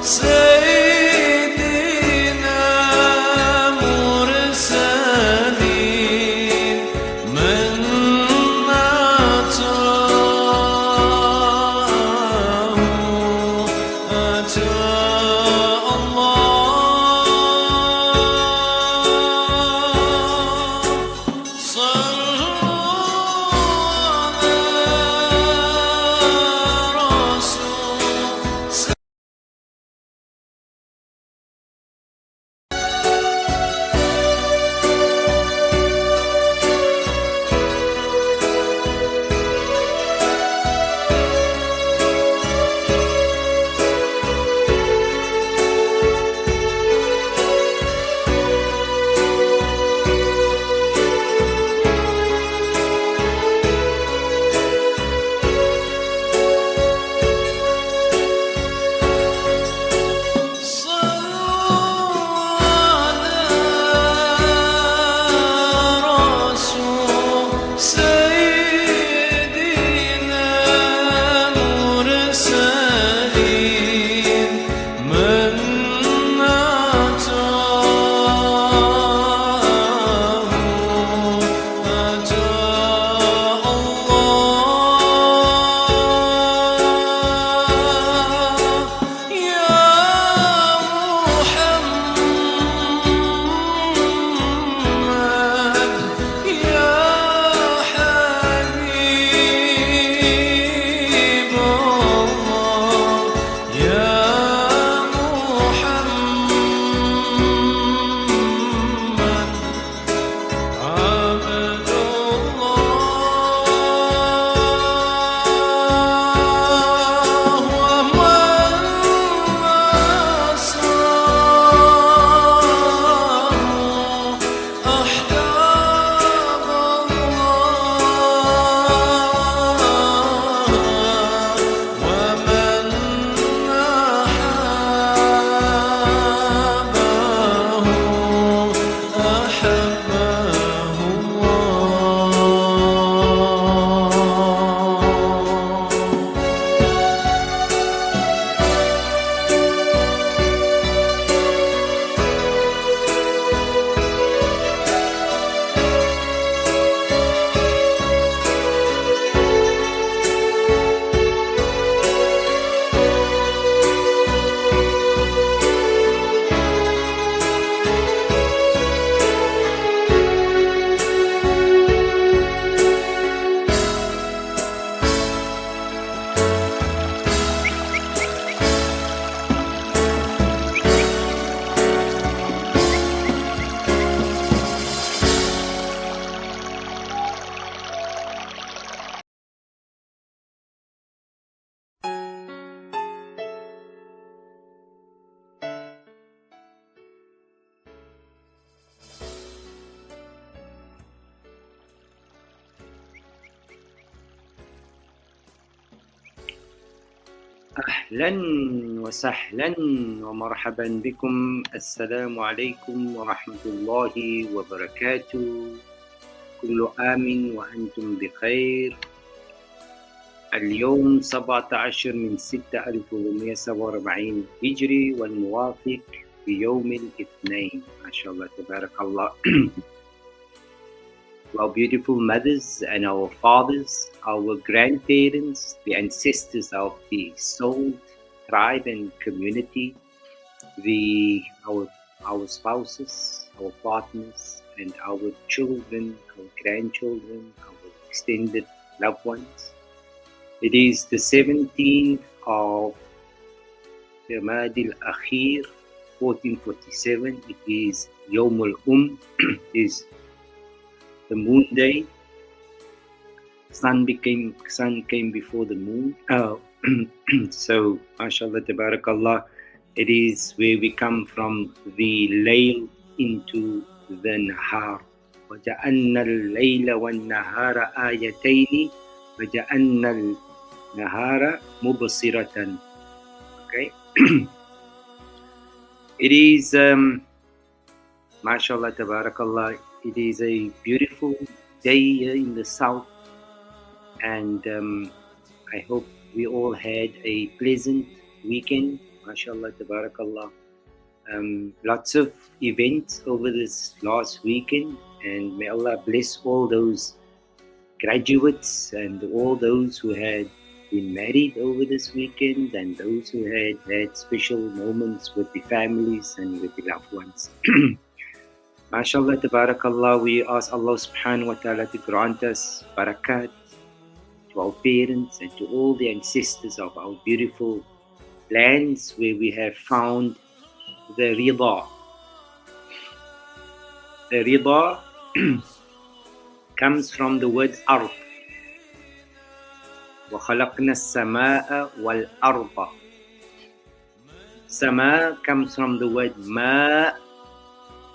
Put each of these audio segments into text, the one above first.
سيدنا مرسلين من أتاه أتى الله. صلوا على رسول سيدنا مرسلين من أتاه أتى الله. يا محمد يا حبيب الله يا محمد عبد الله ومن نصره أحباب الله ومن أحبه أحبه أهلا وسهلا ومرحبا بكم. السلام عليكم ورحمة الله وبركاته. كل عام وأنتم بخير. اليوم 17/6/1447 هجري والموافق بيوم الاثنين. ما شاء الله تبارك الله. Our beautiful mothers and our fathers, our grandparents, the ancestors of the soul tribe and community, our spouses, our partners, and our children, our grandchildren, our extended loved ones. It is the 17th of Jamad al-Akhir, 1447. It is Yawm al-It is the moon day. Sun came before the moon. So, mashallah, tabarakallah, it is where we come from the layl into the nahar. وَجَعَلْنَا اللَّيْلَ وَالنَّهَارَ آيَتَيْنِ وَجَعَلْنَا النَّهَارَ مُبْصِرَةً. Okay. It is, mashallah, tabarakallah, it is a beautiful day here in the south, and I hope we all had a pleasant weekend MashaAllah, tabarakallah. Lots of events over this last weekend, and may Allah bless all those graduates and all those who had been married over this weekend and those who had special moments with the families and with the loved ones. MashaAllah, tabarakallah, we ask Allah subhanahu wa ta'ala to grant us barakat to our parents and to all the ancestors of our beautiful lands where we have found the rida. The rida comes from the word ard. وَخَلَقْنَا السَّمَاءَ وَالْأَرْضَ. Sama comes from the word ma,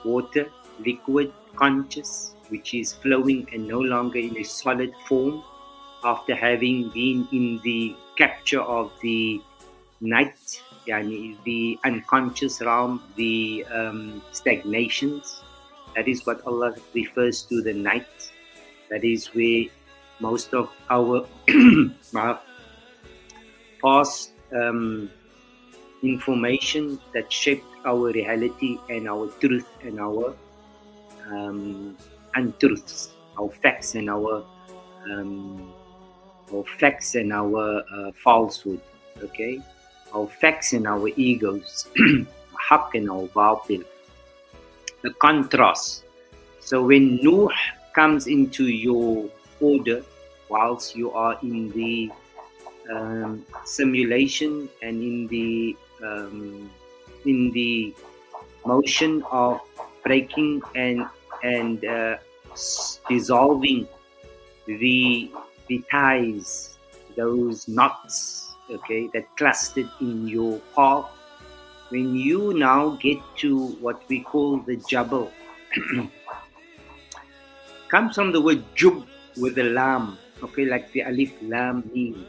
water, liquid, conscious, which is flowing and no longer in a solid form after having been in the capture of the night, yani the unconscious realm, the stagnations. That is what Allah refers to, the night. That is where most of our past information that shaped our reality and our truth and our untruths, our facts and our falsehood, okay? Our facts and our egos, haqq and our batil, the contrast. So when Nuh comes into your order, whilst you are in the simulation and in the motion of breaking and dissolving the ties, those knots, okay, that clustered in your path. When you now get to what we call the Jabal, comes from the word Jub with the lam, okay, like the alif lam mim.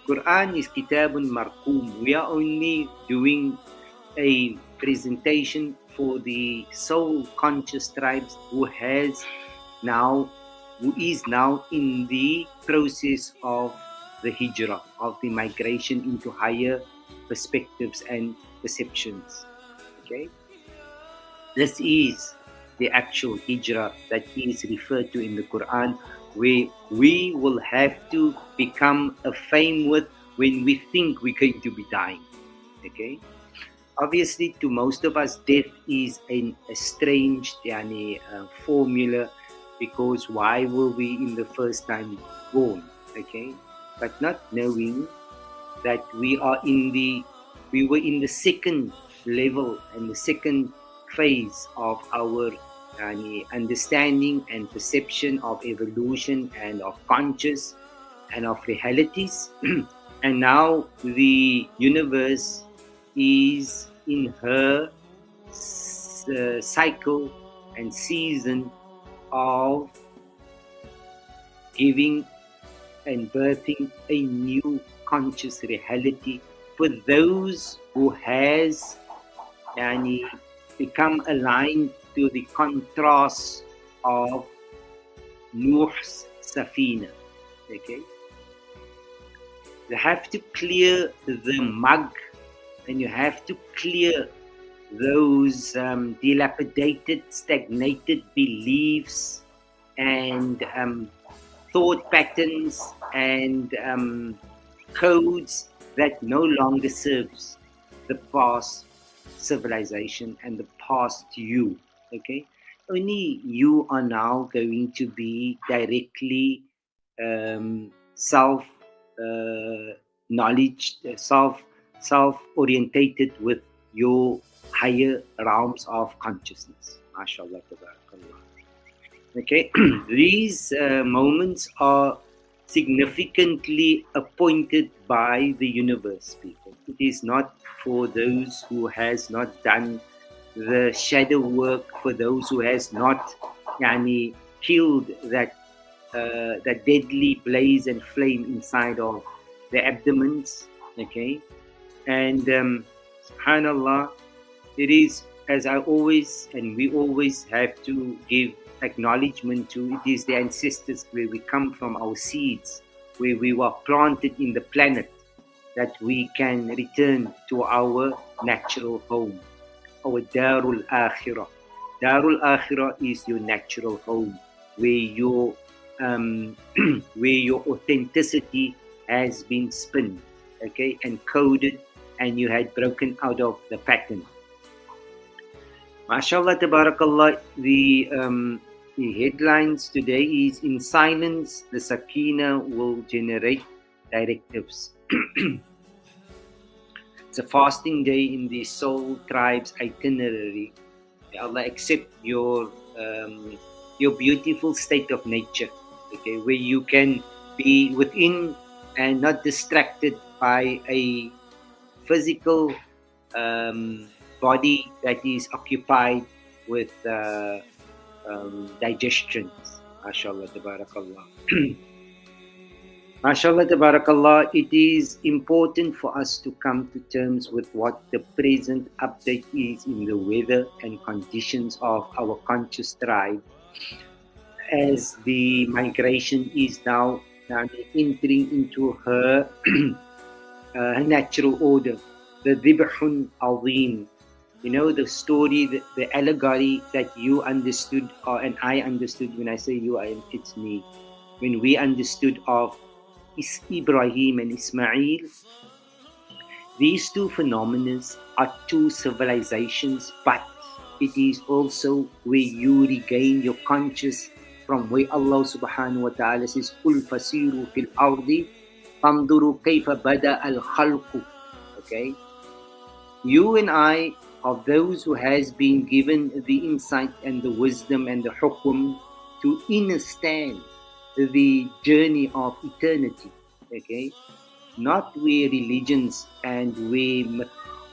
Quran is kitabun marqum. We are only doing a presentation for the soul conscious tribes who is now in the process of the hijrah, of the migration into higher perspectives and perceptions. Okay, this is the actual hijrah that is referred to in the Quran, where we will have to become a fame with when we think we're going to be dying. Okay, obviously to most of us death is a strange formula, because why were we in the first time born? Okay, but not knowing that we were in the second level and the second phase of our understanding and perception of evolution and of conscious and of realities. And now the universe is in her cycle and season of giving and birthing a new conscious reality for those who has become aligned to the contrast of Nuh's Safina. Okay, you have to clear the mug, and you have to clear those dilapidated, stagnated beliefs and thought patterns and codes that no longer serves the past civilization and the past you. Okay, only you are now going to be directly self knowledge, self orientated with your higher realms of consciousness. MashaAllah, tabarakallah. Okay, these moments are significantly appointed by the universe, people. It is not for those who has not done the shadow work, for those who has not killed that deadly blaze and flame inside of the abdomens. Okay, and subhanallah, it is, as I always and we always have to give acknowledgement to, it is the ancestors where we come from, our seeds, where we were planted in the planet. that we can return to our natural home, our Darul Akhirah. Darul Akhirah is your natural home, where your where your authenticity has been spun, okay, and coded, and you had broken out of the pattern. MashaAllah, tabarakallah. The headlines today is: in silence, the Sakina will generate directives. It's a fasting day in the Soul Tribe's itinerary. May Allah accept your beautiful state of nature, okay, where you can be within and not distracted by a physical body that is occupied with digestions. MashaAllah, tabarakallah. MashaAllah, tabarakallah, it is important for us to come to terms with what the present update is in the weather and conditions of our conscious tribe, as the migration is now entering into her, her natural order. The Dhibhun Azim, you know, the story, the allegory that you understood, and I understood. When I say you, it's me. When we understood of Ibrahim and Ismail, these two phenomena are two civilizations, but it is also where you regain your conscious from where Allah subhanahu wa ta'ala says, قُلْ فَسِيرُوا فِي الْأَرْضِ فَانْظُرُوا كَيْفَ بَدَأَ الْخَلْقُ. Okay? You and I, of those who has been given the insight and the wisdom and the hukum to understand the journey of eternity, okay? Not where religions and where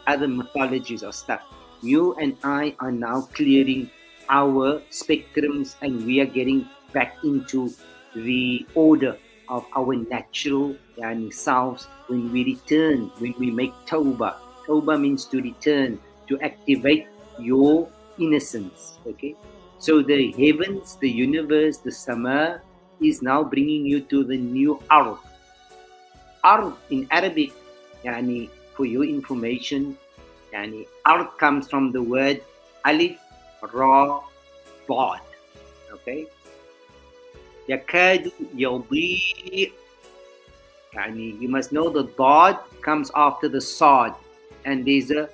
other mythologies are stuck. You and I are now clearing our spectrums, and we are getting back into the order of our natural selves when we return, when we make tawbah. Tawbah means to return, to activate your innocence, okay? So the heavens, the universe, the sama is now bringing you to the new ard. Ard in Arabic, for your information, ard comes from the word alif, ra, dad, okay? Yakadu yadi, you must know the dad comes after the sad, and there's a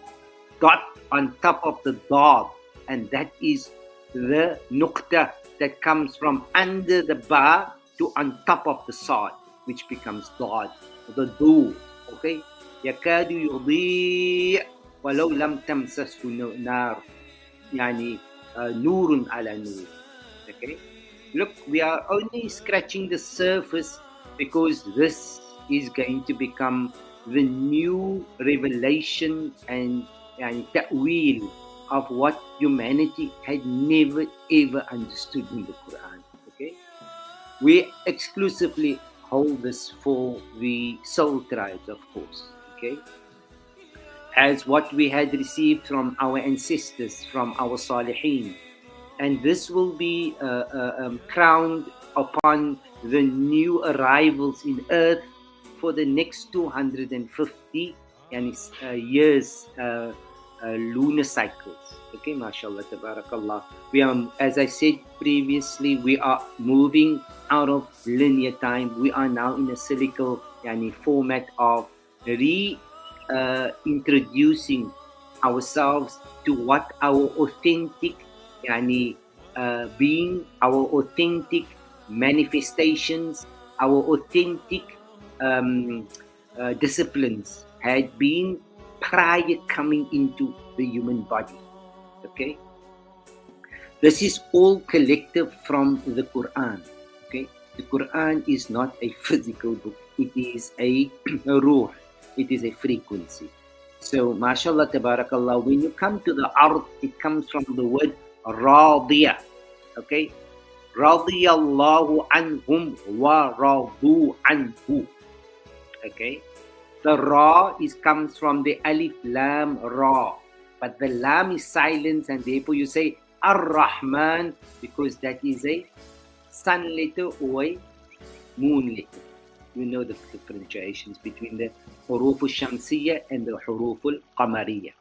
dot on top of the dad, and that is the nuqta that comes from under the ba to on top of the sad, which becomes dad, the do, okay? Yakadu yudhi walau lam tamsashu nar, nurun ala nur, okay? Look, we are only scratching the surface, because this is going to become the new revelation and ta'wil of what humanity had never ever understood in the Quran. Okay, we exclusively hold this for the soul tribes, of course. Okay, as what we had received from our ancestors, from our salihin, and this will be crowned upon the new arrivals in earth for the next 250 years, lunar cycles. Okay, mashallah, tabarakallah. We are, as I said previously, we are moving out of linear time. We are now in a cyclical format of introducing ourselves to what our authentic being, our authentic manifestations, our authentic disciplines had been prior coming into the human body. Okay, this is all collective from the Quran. Okay, the Quran is not a physical book, it is a ruh, it is a frequency. So mashallah, tabarakallah, when you come to the ard, it comes from the word radiya. Okay, radiyallahu anhum wa radu anhu. Okay, the ra comes from the alif lam ra, but the lam is silent, and therefore you say ar-Rahman, because that is a sun letter or a moon letter. You know the differentiations between the huruf al-shamsiyya and the huruf al-qamariyya.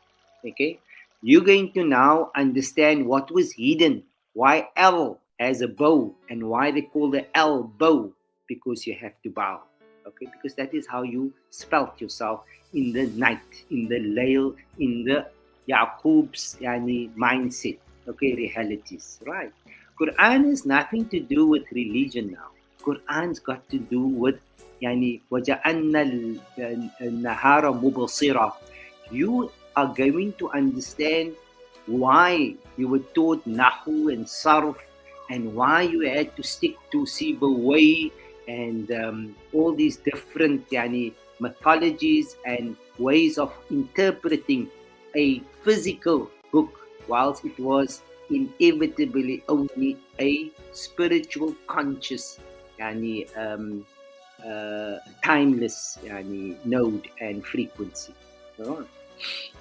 Okay? You're going to now understand what was hidden, why L has a bow, and why they call the L bow, because you have to bow. Okay? Because that is how you spelt yourself in the night, in the layl, in the Yaqub's mindset. Okay, realities, right? Quran has nothing to do with religion now. Quran's got to do with وَجَعَلْنَا النَّهَارَ مُبْصِرًا. You are going to understand why you were taught Nahu and Sarf, and why you had to stick to Sibawayh and all these different mythologies and ways of interpreting a physical book, whilst it was inevitably only a spiritual, conscious, timeless node and frequency. Alright.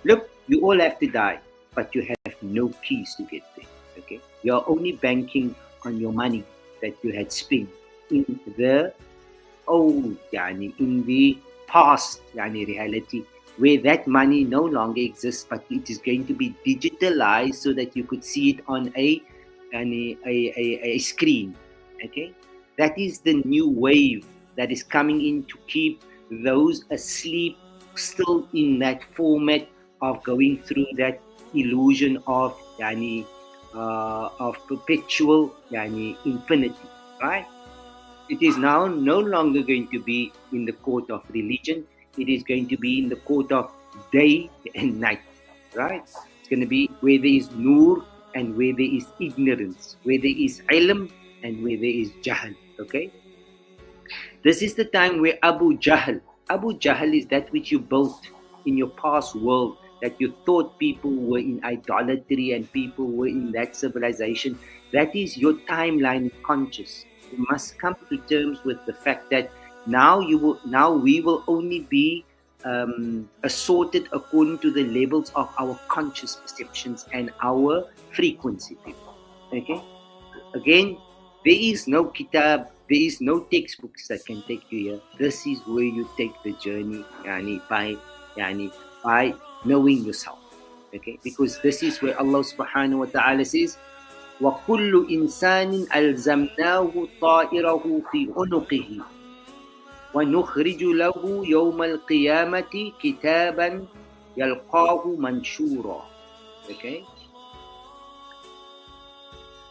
Look, you all have to die, but you have no keys to get there. Okay, you're only banking on your money that you had spent in the old, in the past, reality, where that money no longer exists, but it is going to be digitalized so that you could see it on a screen. Okay, that is the new wave that is coming in to keep those asleep still in that format of going through that illusion of perpetual infinity, right? It is now no longer going to be in the court of religion. It is going to be in the court of day and night, right? It's going to be where there is nur and where there is ignorance, where there is ilm and where there is jahl, okay? This is the time where Abu Jahl is that which you built in your past world, that you thought people were in idolatry and people were in that civilization. That is your timeline conscious. You must come to terms with the fact that now we will only be assorted according to the levels of our conscious perceptions and our frequency, people. Okay? Again, there is no kitab, there is no textbooks that can take you here. This is where you take the journey by knowing yourself. Okay? Because this is where Allah subhanahu wa ta'ala says, وَكُلُّ إِنسَانٍ أَلْزَمْنَاهُ طَائِرَهُ فِي عُنُقِهِ وَنُخْرِجُ لَهُ يَوْمَ الْقِيَامَةِ كِتَابًا يَلْقَاهُ مَنْشُورًا. Okay?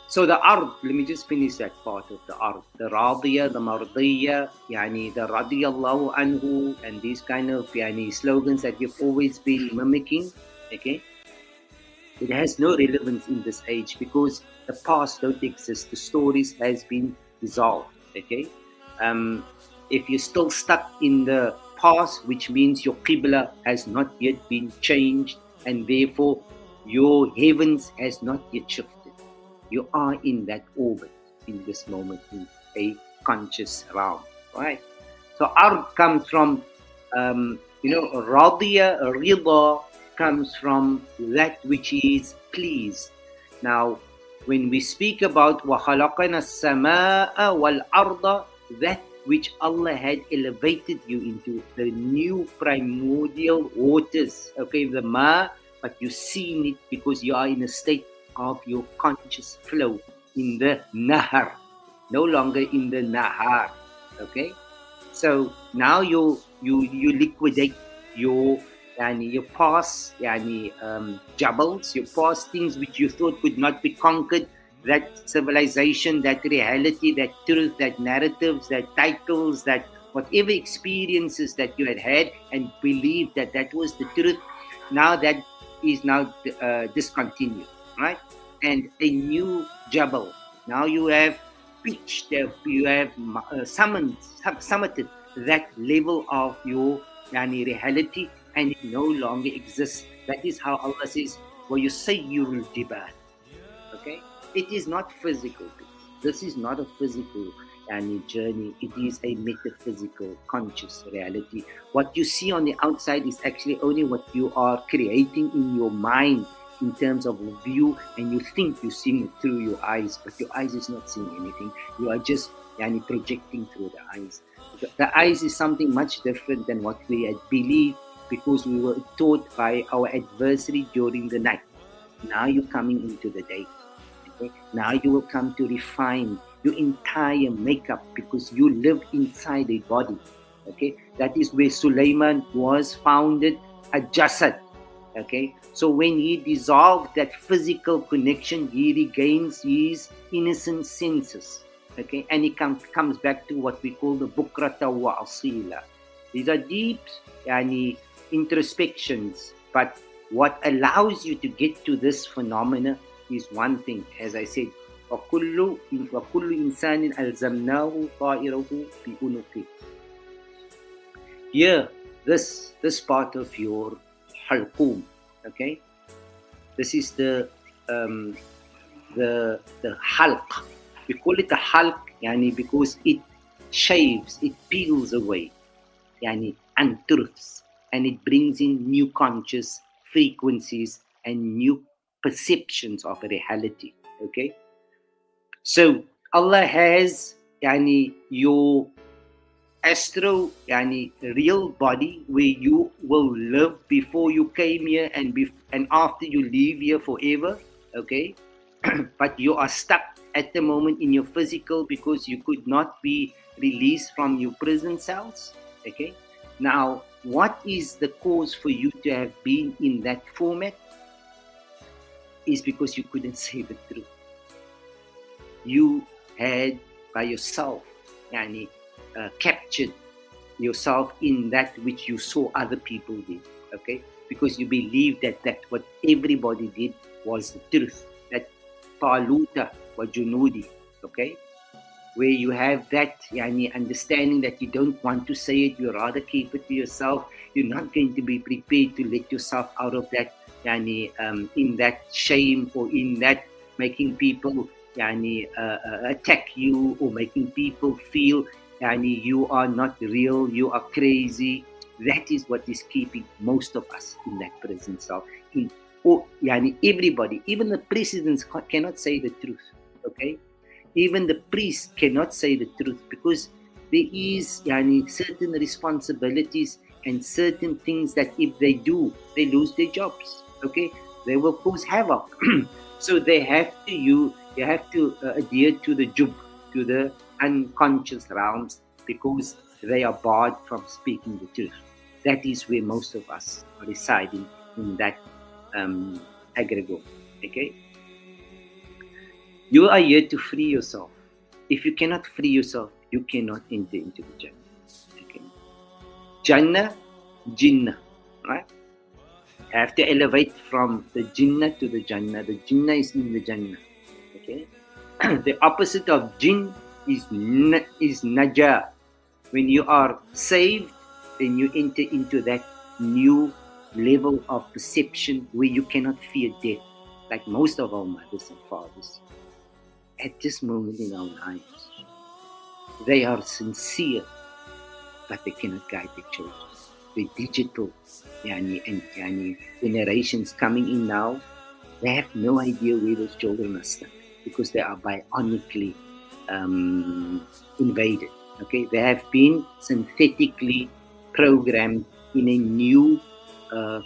So the ard, let me just finish that part of the ard. The radiyah, the mardiyah, the radiyallahu anhu, and these kind of slogans that you've always been mimicking, okay? It has no relevance in this age because the past don't exist. The stories has been dissolved, okay? If you're still stuck in the past, which means your qibla has not yet been changed, and therefore your heavens has not yet shifted. You are in that orbit in this moment in a conscious realm, right? So ard comes from, radiya, rida comes from that which is pleased. Now, when we speak about وَخَلَقَنَا السَّمَاءَ وَالْأَرْضَ, that which Allah had elevated you into, the new primordial waters, okay, the ma, but you've seen it because you are in a state of your conscious flow in the nahar, no longer in the nahar, okay? So now you liquidate your past jabals, your past things which you thought could not be conquered, that civilization, that reality, that truth, that narratives, that titles, that whatever experiences that you had and believed that that was the truth. Now that is now discontinued, right? And a new jabal. Now you have pitched, you have summited that level of your reality, and it no longer exists. That is how Allah says, وَيُسَيِّرُ الْجِبَالِ. Okay? It is not physical. This is not a physical journey. It is a metaphysical, conscious reality. What you see on the outside is actually only what you are creating in your mind in terms of view, and you think you're seeing it through your eyes, but your eyes is not seeing anything. You are just projecting through the eyes. The eyes is something much different than what we had believed, because we were taught by our adversary during the night. Now you're coming into the day. Okay? Now you will come to refine your entire makeup, because you live inside a body. Okay, that is where Sulaiman was founded, a jasad. Okay, so when he dissolved that physical connection, he regains his innocent senses. Okay, and he comes back to what we call the bukrata wa asila. These are deep introspections, but what allows you to get to this phenomena is one thing, as I said, وَكُلُّ إِنسَانٍ أَلْزَمْنَاهُ طَائِرَهُ بِأُنُقِهِ. Here, this part of your halqum, okay? This is the halq. We call it a halq, because it shaves, it peels away, untruths, and it brings in new conscious frequencies and new perceptions of reality. Okay, so Allah has your astro real body, where you will live before you came here and after you leave here forever. Okay, but you are stuck at the moment in your physical, because you could not be released from your prison cells. Okay, now what is the cause for you to have been in that format? Is because you couldn't say the truth. You had by yourself captured yourself in that which you saw other people did. Okay, because you believed that what everybody did was the truth, that Taluta wa Junudi. Okay, where you have that understanding that you don't want to say it, you rather keep it to yourself. You're not going to be prepared to let yourself out of that in that shame, or in that making people attack you, or making people feel you are not real, you are crazy. That is what is keeping most of us in that prison cell. Everybody, even the presidents cannot say the truth. Okay, even the priest cannot say the truth, because there is certain responsibilities and certain things that if they do, they lose their jobs. Okay, they will cause havoc. So they have to adhere to the jub, to the unconscious realms, because they are barred from speaking the truth. That is where most of us are residing, in that aggregate. Okay, you are here to free yourself. If you cannot free yourself, you cannot enter into the Jannah. Okay, Jannah, Jinnah, right? You have to elevate from the Jinnah to the Jannah. The Jinnah is in the Jannah. Okay, the opposite of Jinn is Najah. When you are saved, then you enter into that new level of perception where you cannot fear death, like most of our mothers and fathers. At this moment in our lives, they are sincere, but they cannot guide their children. The digital generations coming in now, they have no idea where those children are stuck, because they are bionically invaded. Okay, they have been synthetically programmed in a new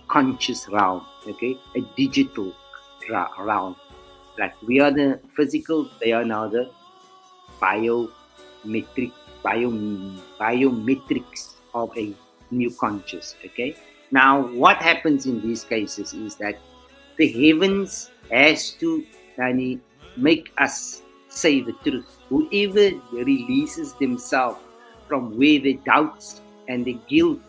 conscious realm. Okay, a digital realm. Like we are the physical, they are now the biometrics of a new conscious. Okay, now what happens in these cases is that the heavens has to make us say the truth. Whoever releases themselves from where the doubts and the guilt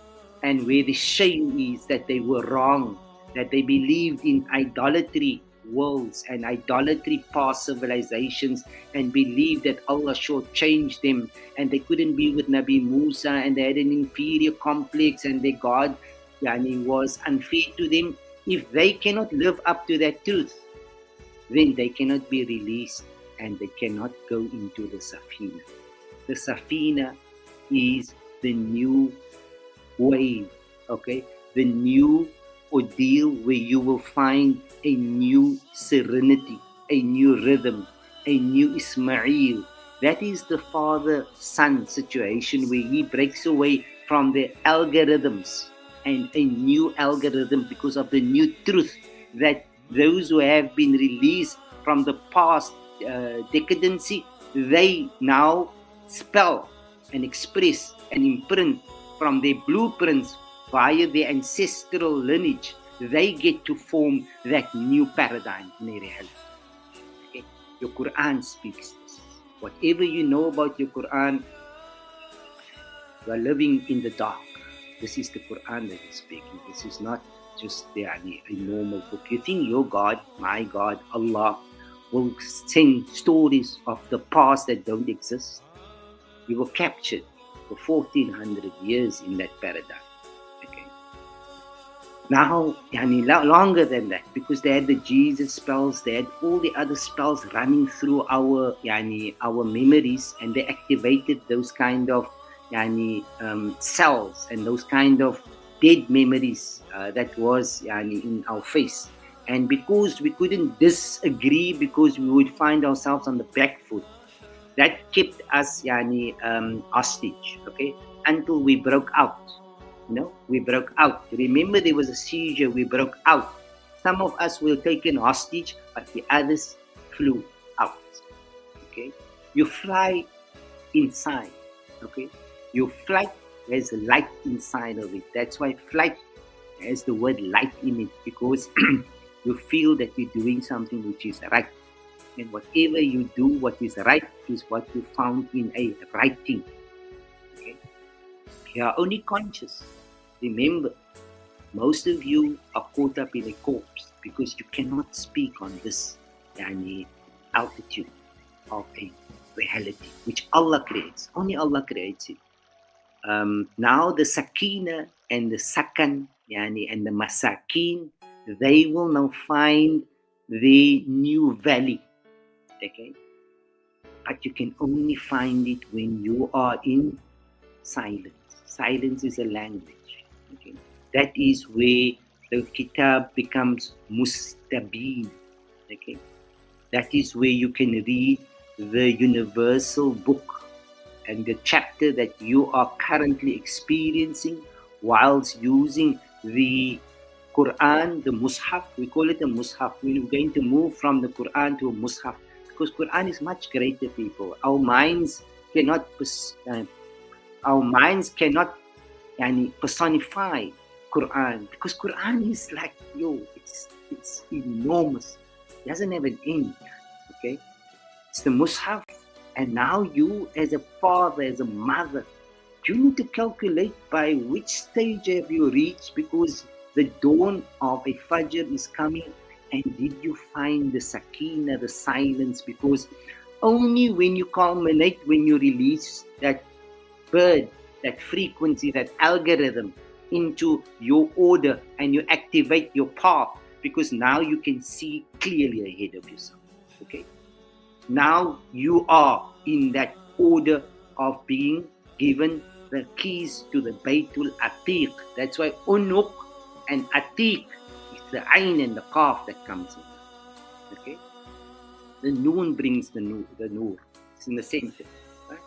and where the shame is that they were wrong, that they believed in idolatry worlds and idolatry past civilizations, and believed that Allah shortchanged them and they couldn't be with Nabi Musa, and they had an inferior complex, and their God was unfair to them. If they cannot live up to that truth, then they cannot be released and they cannot go into the Safina. The Safina is the new wave, okay? The new ordeal where you will find a new serenity, a new rhythm, a new Ismail. That is the father-son situation where he breaks away from the algorithms and a new algorithm because of the new truth that those who have been released from the past decadency, they now spell and express and imprint from their blueprints via their ancestral lineage. They get to form that new paradigm in a reality. Okay? Your Quran speaks this. Whatever you know about your Quran, you are living in the dark. This is the Quran that is speaking. This is not just a normal book. You think your God, my God, Allah, will send stories of the past that don't exist? We were captured for 1400 years in that paradigm. Okay. Now, longer than that, because they had the Jesus spells, they had all the other spells running through our memories, and they activated those kind of cells and those kind of dead memories that was in our face. And because we couldn't disagree, because we would find ourselves on the back foot, that kept us hostage, okay, until we broke out. We broke out. Remember, there was a seizure, we broke out. Some of us were taken hostage, but the others flew out. Okay, you fly inside. Okay, your flight has light inside of it. That's why flight has the word light in it, because you feel that you're doing something which is right. And whatever you do, what is right is what you found in a writing. Okay? You are only conscious. Remember, most of you are caught up in a corpse because you cannot speak on this altitude of a reality which Allah creates. Only Allah creates it. Now the Sakina and the Sakan and the Masakin, they will now find the new valley. Okay, but you can only find it when you are in silence. Silence is a language. Okay, that is where the kitab becomes mustabeen. Okay, that is where you can read the universal book and the chapter that you are currently experiencing whilst using the Quran, the Mus'haf. We call it a Mus'haf. We're going to move from the Quran to a Mus'haf, because Quran is much greater, people. Our minds cannot personify Quran, because Quran is like, it's enormous. It doesn't have an end. Okay, it's the Mus'haf, and now you, as a father, as a mother, you need to calculate by which stage have you reached, because the dawn of a Fajr is coming. And did you find the Sakina, the silence? Because only when you culminate, when you release that bird, that frequency, that algorithm into your order, and you activate your path, because now you can see clearly ahead of yourself. Okay, now you are in that order of being given the keys to the Baytul Atiq. That's why Unuq and Atiq, it's the Ain and the Qaf that comes in. Okay, the Noon brings the Noor. It's in the center. Right?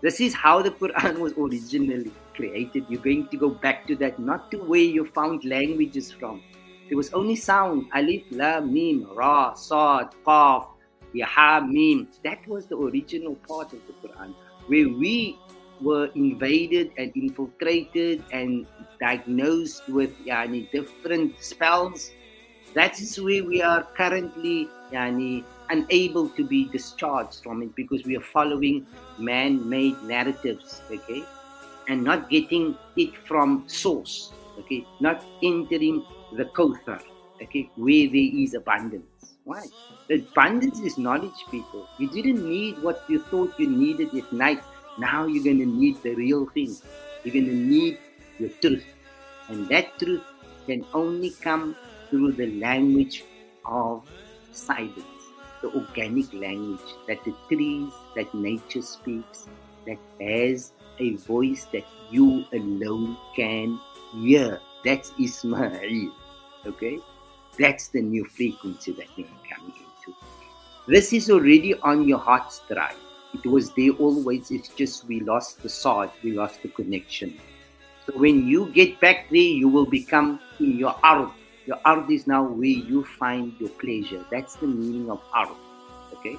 This is how the Quran was originally created. You're going to go back to that, not to where you found languages from. There was only sound: Alif, Lam, Mim, Ra, Sad, Qaf, Ya, Mim. That was the original part of the Quran, where we were invaded and infiltrated and diagnosed with different spells. That is where we are currently unable to be discharged from it, because we are following man-made narratives, okay, and not getting it from source, okay, not entering the Kauthar, okay, where there is abundance. Why? The abundance is knowledge, people. You didn't need what you thought you needed at night. Now you're going to need the real thing. You're going to need your truth. And that truth can only come through the language of silence, the organic language that the trees, that nature speaks, that has a voice that you alone can hear. That's Ismail. Okay? That's the new frequency that we are coming into. This is already on your heart's drive. It was there always. It's just we lost the sword, we lost the connection. So when you get back there, you will become in your ard. Your ard is now where you find your pleasure. That's the meaning of ard. Okay?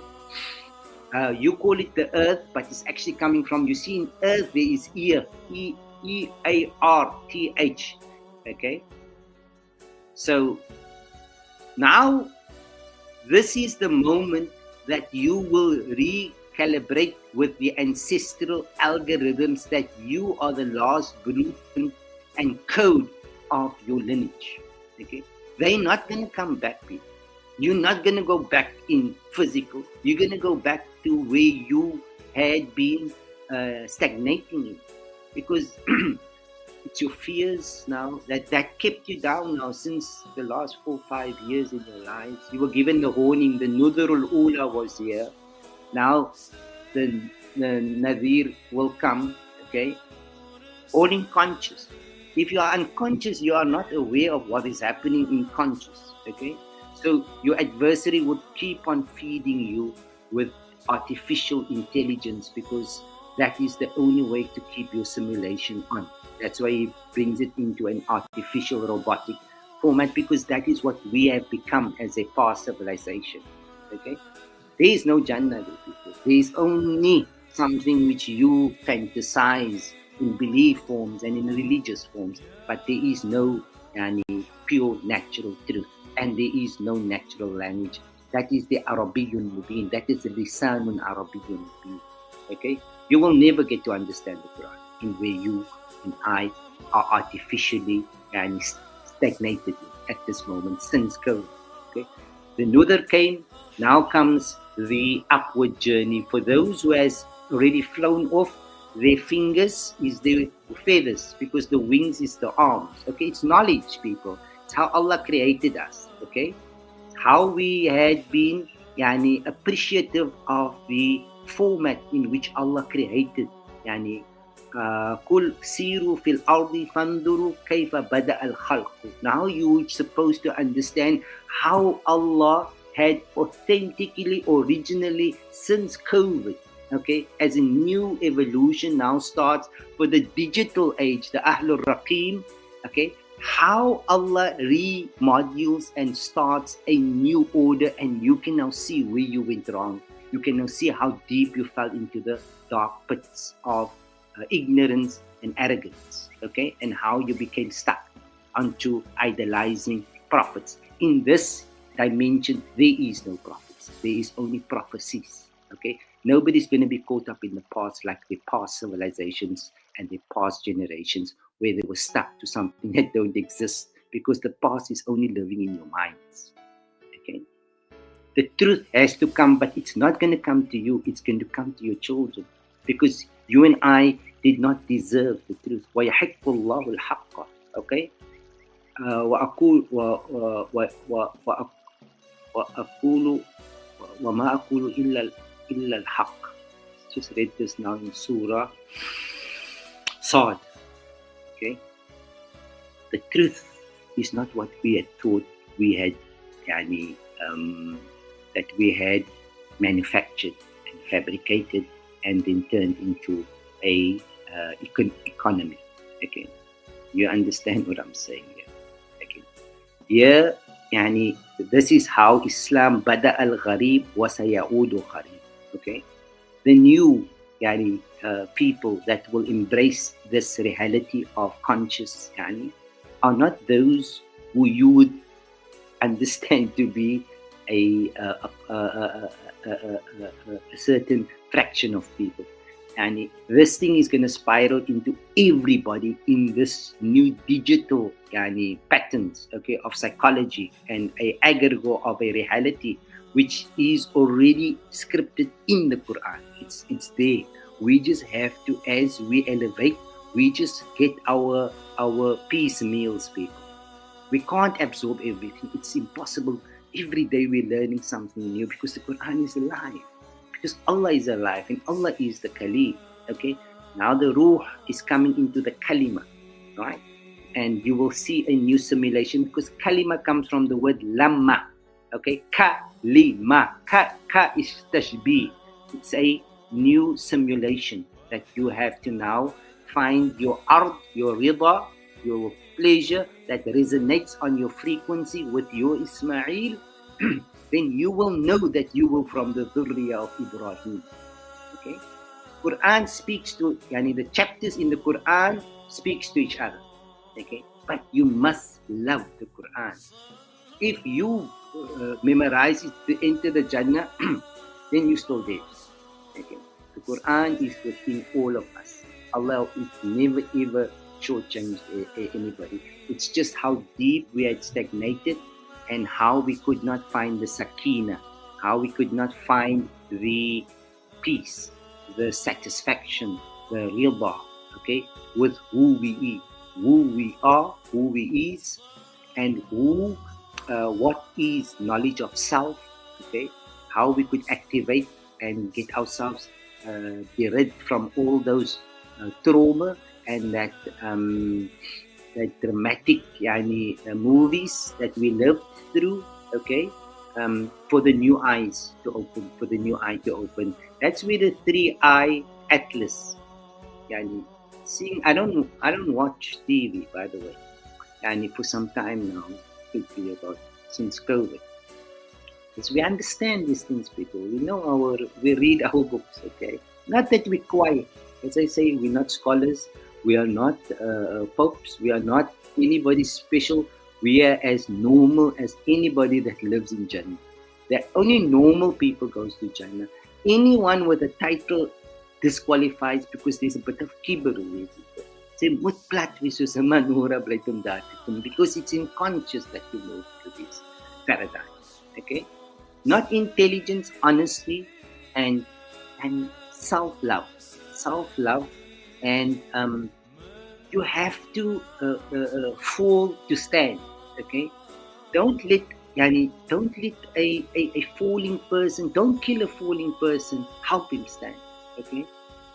You call it the earth, but it's actually coming from, you see in earth there is ear, E-A-R-T-H. Okay? So now this is the moment that you will recalibrate with the ancestral algorithms that you are the last blueprint and code of your lineage. Okay? They're not going to come back, people. You're not going to go back in physical. You're going to go back to where you had been stagnating in. Because it's your fears now that kept you down now since the last 4-5 years in your lives. You were given the warning, the Nudurul Ula was here. Now the Nadir will come, okay? All in conscious. If you are unconscious, you are not aware of what is happening in conscious, okay? So your adversary would keep on feeding you with artificial intelligence because that is the only way to keep your simulation on. That's why he brings it into an artificial robotic format, because that is what we have become as a past civilization. Okay? There is no Jannah, people. There is only something which you fantasize in belief forms and in religious forms, but there is no pure natural truth, and there is no natural language. That is the Arabiyyun Mubin. That is the Lisanun Arabiyyun Mubin. Okay? You will never get to understand the Quran in where you and I are artificially stagnated at this moment since COVID. Okay? The Nudar came, now comes the upward journey. For those who has already flown off, their fingers is their feathers, because the wings is the arms. Okay, it's knowledge, people. It's how Allah created us. Okay, how we had been appreciative of the format in which Allah created. Kul siru fil ardi fanduru kayfa bada al khalq. Now you're supposed to understand how Allah had authentically, originally, since COVID, okay, as a new evolution now starts for the digital age, the Ahlul Raqim, okay, how Allah remodules and starts a new order, and you can now see where you went wrong. You can now see how deep you fell into the dark pits of ignorance and arrogance, okay, and how you became stuck onto idolizing prophets. In this dimension, there is no prophets. There is only prophecies, okay. Nobody's going to be caught up in the past like the past civilizations and the past generations where they were stuck to something that don't exist, because the past is only living in your minds, okay. The truth has to come, but it's not going to come to you. It's going to come to your children, because you and I did not deserve the truth. وَيَحِقُّ اللَّهُ الْحَقَّ. Okay? وَأَقُولُ وَمَا أَقُولُ إِلَّا الْحَقِّ. Just read this now in Surah Sad. Okay? The truth is not what we had thought we had, that we had manufactured and fabricated and then turned into a economy. Okay, you understand what I'm saying here? Okay, here, this is how Islam bada al-gharib wa sayaudu gharib. Okay, the new people that will embrace this reality of conscious are not those who you would understand to be a certain fraction of people. And this thing is going to spiral into everybody in this new digital patterns, okay, of psychology and a aggregate of a reality which is already scripted in the Quran. It's there. We just have to, as we elevate, we just get our piecemeals, people. We can't absorb everything. It's impossible. Every day we're learning something new, because the Quran is alive. Because Allah is alive and Allah is the Kalim. Okay? Now the Ruh is coming into the Kalima. Right? and you will see a new simulation, because kalima comes from the word lamma. Okay, kalima. Ka is tashbih. It's a new simulation that you have to now find your ard, your rida, your pleasure that resonates on your frequency with your Ismail. Then you will know that you were from the dhurriya of Ibrahim. Okay, Quran speaks to, yani the chapters in the Quran speaks to each other. Okay, but you must love the Quran. If you memorize it to enter the Jannah, then you still there. Okay, the Quran is within all of us. Allah is never ever shortchanged anybody. It's just how deep we had stagnated, and how we could not find the Sakina, how we could not find the peace, the satisfaction, the rida, okay, with who we are, who we is, and what is knowledge of self, okay, how we could activate and get ourselves be rid from all those trauma and that dramatic movies that we lived through, okay, for the new eyes to open, for the new eye to open. That's where the 3-eye atlas, yani, seeing, I don't watch TV, by the way, and for some time now, could be about since COVID. Because we understand these things, people. We read our books, okay? Not that we're quiet. As I say, we're not scholars. We are not popes. We are not anybody special. We are as normal as anybody that lives in Jannah. The only normal people goes to Jannah. Anyone with a title disqualifies, because there's a bit of kibber with it. Say, moet plat wees soos 'n manora bly om daar te kom, because it's unconscious that you move to this paradigm. Okay? Not intelligence, honesty, and self-love. Self-love, and you have to fall to stand. Okay? Don't let a falling person, don't kill a falling person, help him stand. Okay?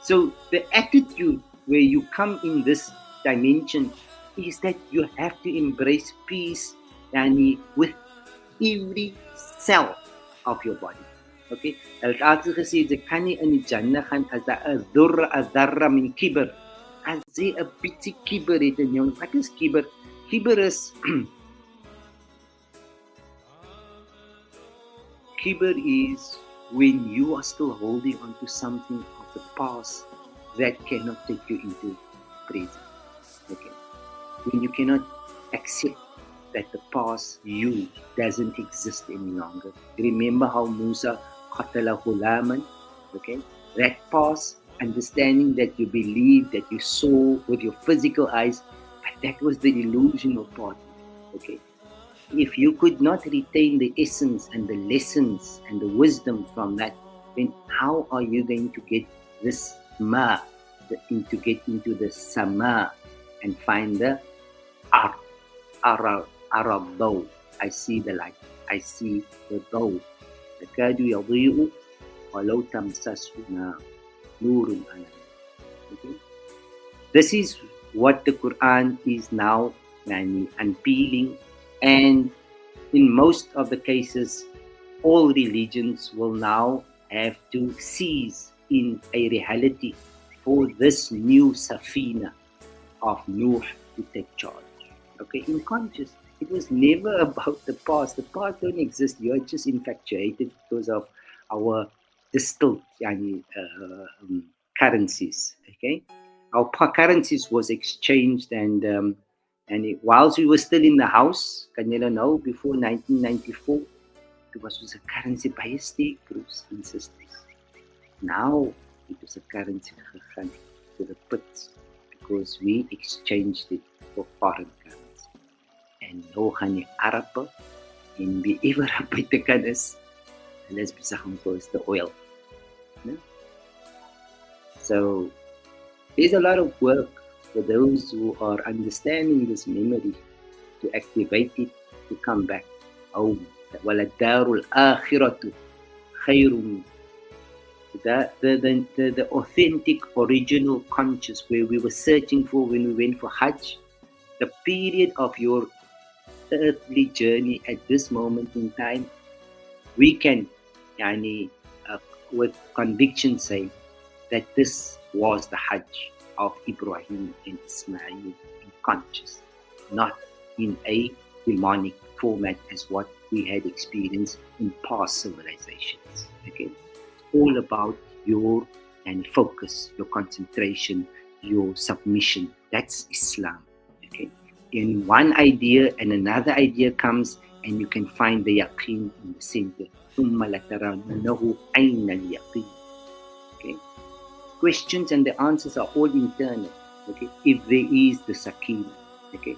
So the attitude where you come in this dimension is that you have to embrace peace with every cell of your body. Okay? Hulle het altyd gesê, jy kan nie in die Jannah gaan as daar 'n dharra min kibber. As jy 'n bietjie kibber het in jou. Wat is kibber? Kibber is kibber is when you are still holding on to something of the past that cannot take you into present. Okay? When you cannot accept that the past you doesn't exist any longer. Remember how Musa qatala ghulaman? Okay? That past, understanding that you believe, that you saw with your physical eyes, but that was the illusional part. Okay? If you could not retain the essence and the lessons and the wisdom from that, then how are you going to get this to get into the sama and find the Arab. I see the light. I see the daw. تكاد يضيء ولو تمسسه نور على. Okay? This is what the Quran is now unpeeling, and in most of the cases, all religions will now have to seize in a reality for this new Safina of Nuh to take charge. Okay, in conscious. It was never about the past. The past don't exist. You're just infatuated because of our distilled currencies. Okay, our currencies was exchanged, and whilst we were still in the house, can you know, before 1994, it was a currency by state groups and systems. Now it was a currency to the pits because we exchanged it for foreign currency. En nou gaan die Arabe en wie ever buite kan is, hulle is besig om vir the oil. No? So there's a lot of work for those who are understanding this memory to activate it, to come back home. وَلَدَّارُ الْآخِرَةُ خَيْرٌ. The authentic, original conscious where we were searching for when we went for Hajj, the period of your earthly journey at this moment in time, we can yani, with conviction say that this was the Hajj of Ibrahim and Ismail in conscious, not in a demonic format as what we had experienced in past civilizations. Okay, all about your and focus, your concentration, your submission. That's Islam. Okay, in one idea and another idea comes, and you can find the yaqeen in the center. ثم لترونه عين اليقين. Okay, questions and the answers are all internal. Okay, if there is the Sakina. Okay,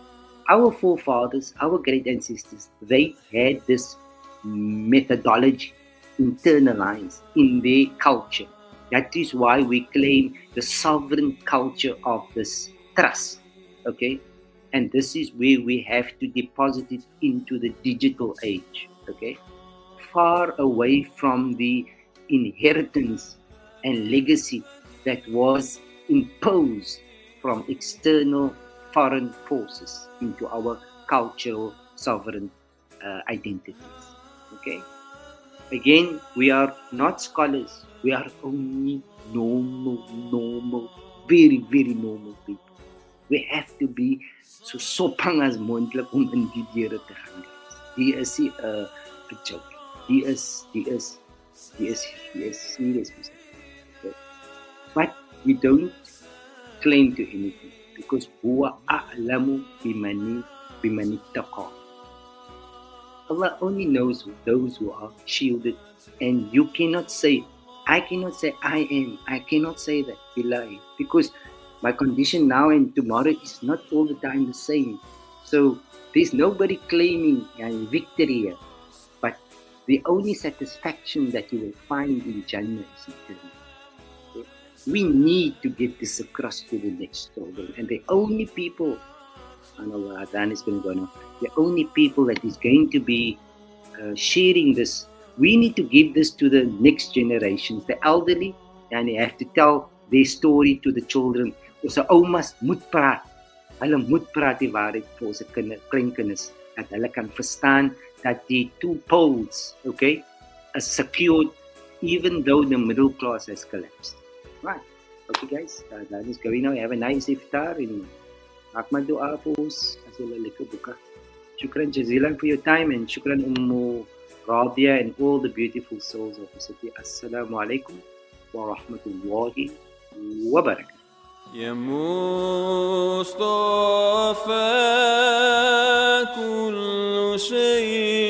our forefathers, our great ancestors, they had this methodology internalized in their culture. That is why we claim the sovereign culture of this trust. Okay, and this is where we have to deposit it into the digital age. Okay, far away from the inheritance and legacy that was imposed from external foreign forces into our cultural sovereign identities. Okay. Again, we are not scholars. We are only normal, very, very normal people. We have to be so sopang as moontlik om in die deure te gaan. Die is nie 'n joke. Die is serious. Okay. But we don't claim to anything because huwa a'lamu bimani ittaqa. Allah only knows those who are shielded, and you cannot say, I cannot say I am. I cannot say that billahi, because my condition now and tomorrow is not all the time the same. So there's nobody claiming victory here. But the only satisfaction that you will find in Jannah is eternal. Okay? We need to get this across to the next children. And the only people, I know Adhan is going to go now, the only people that is going to be sharing this, we need to give this to the next generations, the elderly, and they have to tell their story to the children. Ons oumas moet praat. Hulle moet praat die waarheid vir ons kleinkinders, dat hulle kan verstaan that the two poles, okay, are secured even though the middle class has collapsed. Right. Okay guys, that is going now. Have a nice iftar and maak maar dua vir ons as julle lekker buka. Shukran jazilan for your time, and shukran Ummu Rabia and all the beautiful souls of the city. Assalamu alaikum wa rahmatullahi wa barakatuh. يا مصطفى كل شيء